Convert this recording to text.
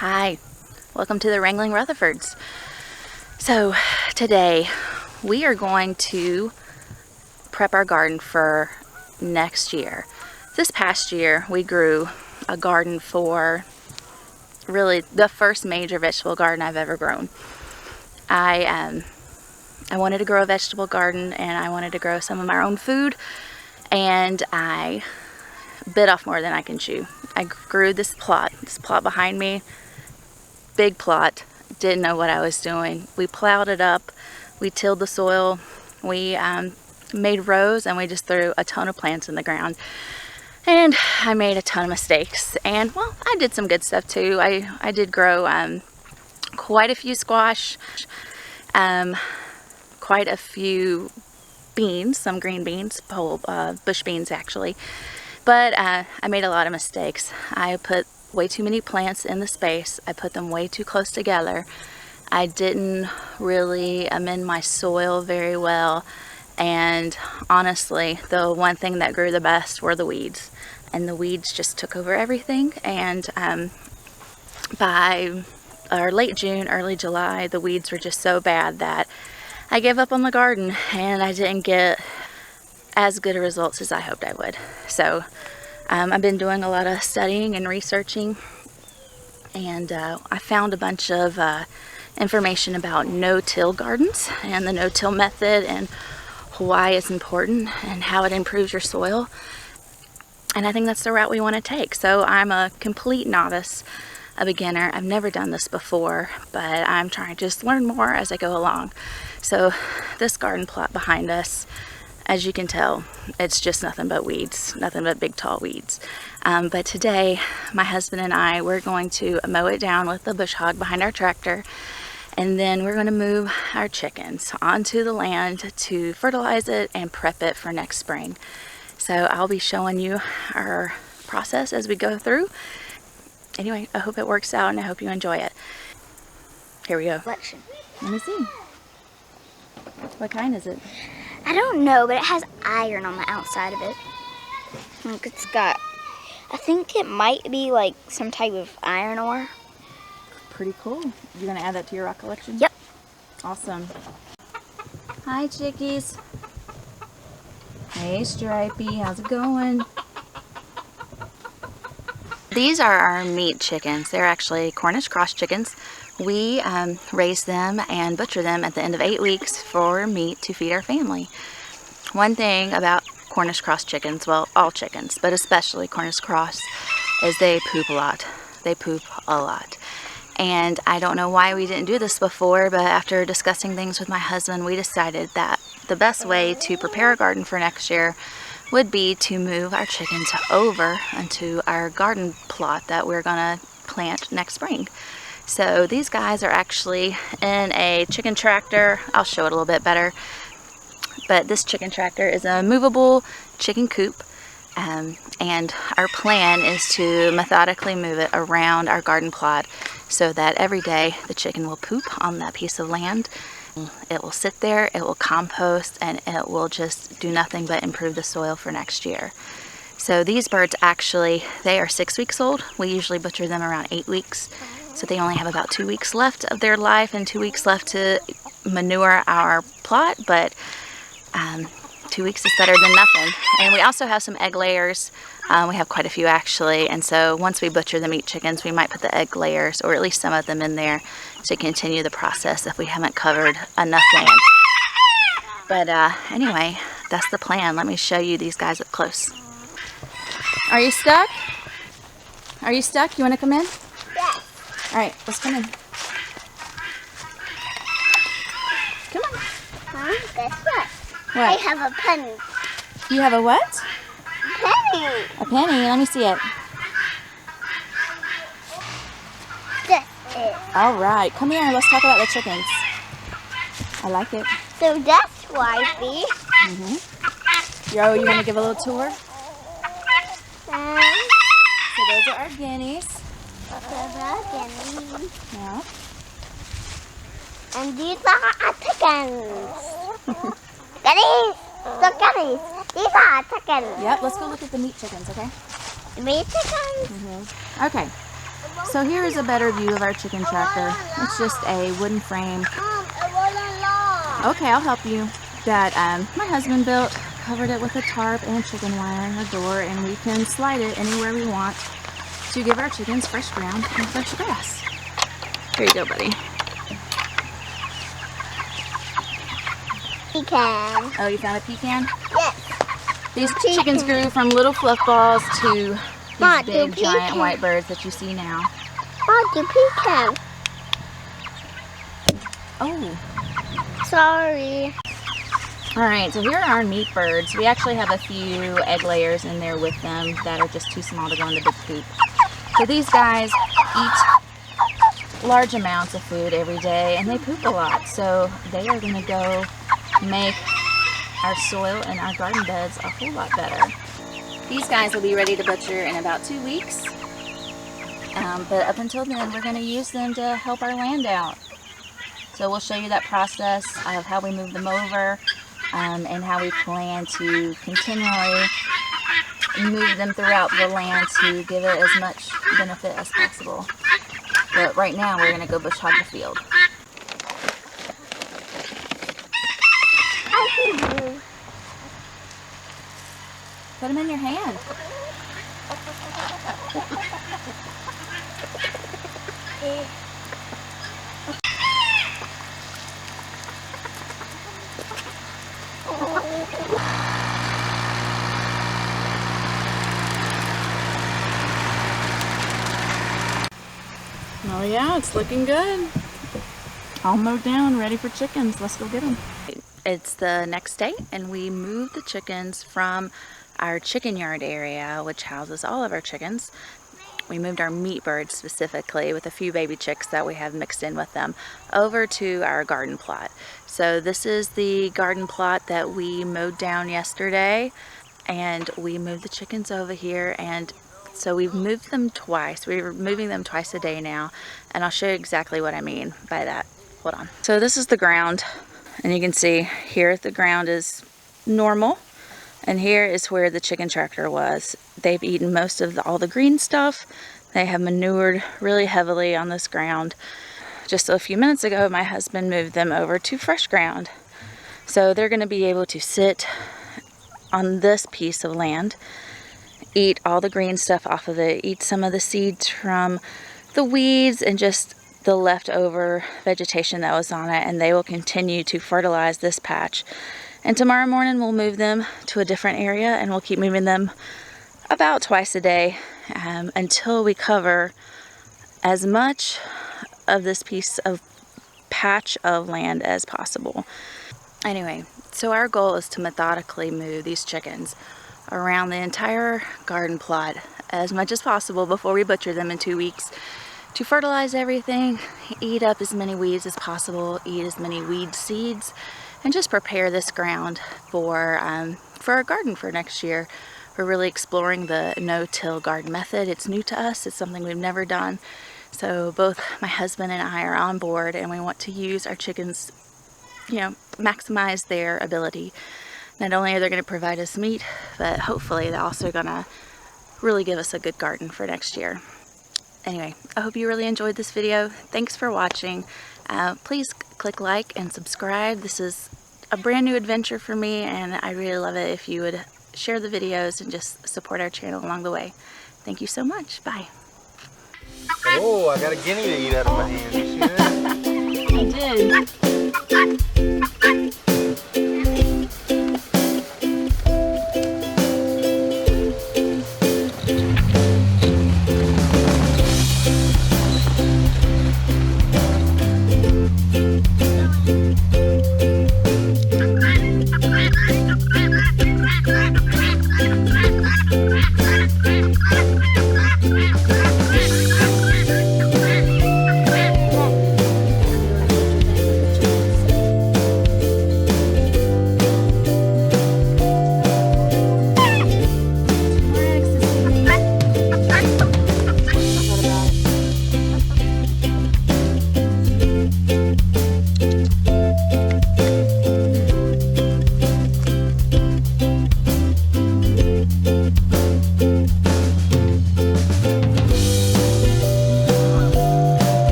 Hi, welcome to the Wrangling Rutherfords. So today we are going to prep our garden for next year. This past year we grew a garden for really the first major vegetable garden I've ever grown. I wanted to grow a vegetable garden and I wanted to grow some of my own food, and I bit off more than I can chew. I grew this plot behind me. Big plot, didn't know what I was doing. We plowed it up, we tilled the soil, we made rows, and we just threw a ton of plants in the ground. And I made a ton of mistakes, and well, I did some good stuff too. I did grow quite a few squash, quite a few beans, some green beans, whole bush beans actually. But I made a lot of mistakes. I put way too many plants in the space. I put them way too close together. I didn't really amend my soil very well. And honestly, the one thing that grew the best were the weeds. And the weeds just took over everything. And by late June, early July, the weeds were just so bad that I gave up on the garden and I didn't get as good a results as I hoped I would. So I've been doing a lot of studying and researching, and I found a bunch of information about no-till gardens and the no-till method and why it's important and how it improves your soil. And I think that's the route we want to take. So I'm a complete novice, a beginner. I've never done this before, but I'm trying to just learn more as I go along. So this garden plot behind us, as you can tell, it's just nothing but weeds, nothing but big tall weeds. But today, my husband and I, we're going to mow it down with the bush hog behind our tractor, and then we're going to move our chickens onto the land to fertilize it and prep it for next spring. So I'll be showing you our process as we go through. Anyway, I hope it works out and I hope you enjoy it. Here we go. Let me see. What kind is it? I don't know, but it has iron on the outside of it. Look, it's got, I think it might be like some type of iron ore. Pretty cool. You're going to add that to your rock collection? Yep. Awesome. Hi, chickies. Hey, Stripey. How's it going? These are our meat chickens. They're actually Cornish cross chickens. We raise them and butcher them at the end of 8 weeks for meat to feed our family. One thing about Cornish cross chickens, well, all chickens, but especially Cornish cross, is they poop a lot. They poop a lot. And I don't know why we didn't do this before, but after discussing things with my husband, we decided that the best way to prepare our garden for next year would be to move our chickens over into our garden plot that we're gonna plant next spring. So these guys are actually in a chicken tractor. I'll show it a little bit better. But this chicken tractor is a movable chicken coop. And our plan is to methodically move it around our garden plot so that every day the chicken will poop on that piece of land. It will sit there, it will compost, and it will just do nothing but improve the soil for next year. So these birds actually, they are 6 weeks old. We usually butcher them around 8 weeks. So they only have about 2 weeks left of their life and 2 weeks left to manure our plot, but 2 weeks is better than nothing. And we also have some egg layers. We have quite a few actually, and so once we butcher the meat chickens, we might put the egg layers, or at least some of them, in there to continue the process if we haven't covered enough land. But anyway, that's the plan. Let me show you these guys up close. Are you stuck? Are you stuck? You want to come in? Yes. All right, let's come in. Come on. Mom, guess what? What? I have a penny. You have a what? Penny. A penny? Let me see it. That's it. All right, come here. Let's talk about the chickens. I like it. So that's wifey. Yo, you want to give a little tour? And So those are our guineas. guineas. Yeah. And these are our chickens. Guineas. The guineas. These are our chickens. Yep, let's go look at the meat chickens, okay? The meat chickens. Okay, So here is a better view of our chicken tractor. It's just a wooden frame. Okay, I'll help you. That my husband built, covered it with a tarp and chicken wire in our door, and we can slide it anywhere we want to give our chickens fresh ground and fresh grass. Here you go, buddy. Pecan. Oh, you found a pecan? Yes. These chickens grew from little fluff balls to Mom, these big do giant pecan. white birds that you see now. Mom, do pecan. Oh. Sorry. Alright, so here are our meat birds. We actually have a few egg layers in there with them that are just too small to go in the big coop. So these guys eat large amounts of food every day and they poop a lot. So they are going to go make our soil and our garden beds a whole lot better. These guys will be ready to butcher in about 2 weeks. But up until then, we're going to use them to help our land out. So we'll show you that process of how we move them over and how we plan to continually move them throughout the land to give it as much benefit as possible. But right now we're going to go bush hog the field. Put them in your hand. Oh yeah, it's looking good. All mowed down, ready for chickens. Let's go get them. It's the next day and we moved the chickens from our chicken yard area, which houses all of our chickens. We moved our meat birds specifically with a few baby chicks that we have mixed in with them over to our garden plot. So this is the garden plot that we mowed down yesterday, and we moved the chickens over here, and so we've moved them twice. We're moving them twice a day now, and I'll show you exactly what I mean by that. Hold on. So this is the ground, and you can see here the ground is normal, and here is where the chicken tractor was. They've eaten most of all the green stuff. They have manured really heavily on this ground. Just a few minutes ago, my husband moved them over to fresh ground. So they're going to be able to sit on this piece of land, eat all the green stuff off of it, eat some of the seeds from the weeds and just the leftover vegetation that was on it, and they will continue to fertilize this patch. And tomorrow morning we'll move them to a different area, and we'll keep moving them about twice a day until we cover as much of this piece of patch of land as possible. Anyway, so our goal is to methodically move these chickens around the entire garden plot as much as possible before we butcher them in 2 weeks, to fertilize everything, eat up as many weeds as possible, eat as many weed seeds, and just prepare this ground for our garden for next year. We're really exploring the no-till garden method. It's new to us. It's something we've never done. So both my husband and I are on board, and we want to use our chickens, maximize their ability. Not only are they going to provide us meat, but hopefully they're also going to really give us a good garden for next year. Anyway, I hope you really enjoyed this video. Thanks for watching. Please click like and subscribe. This is a brand new adventure for me, and I really love it if you would share the videos and just support our channel along the way. Thank you so much. Bye. Oh, I got a guinea to eat out of my hand. You see that? I did.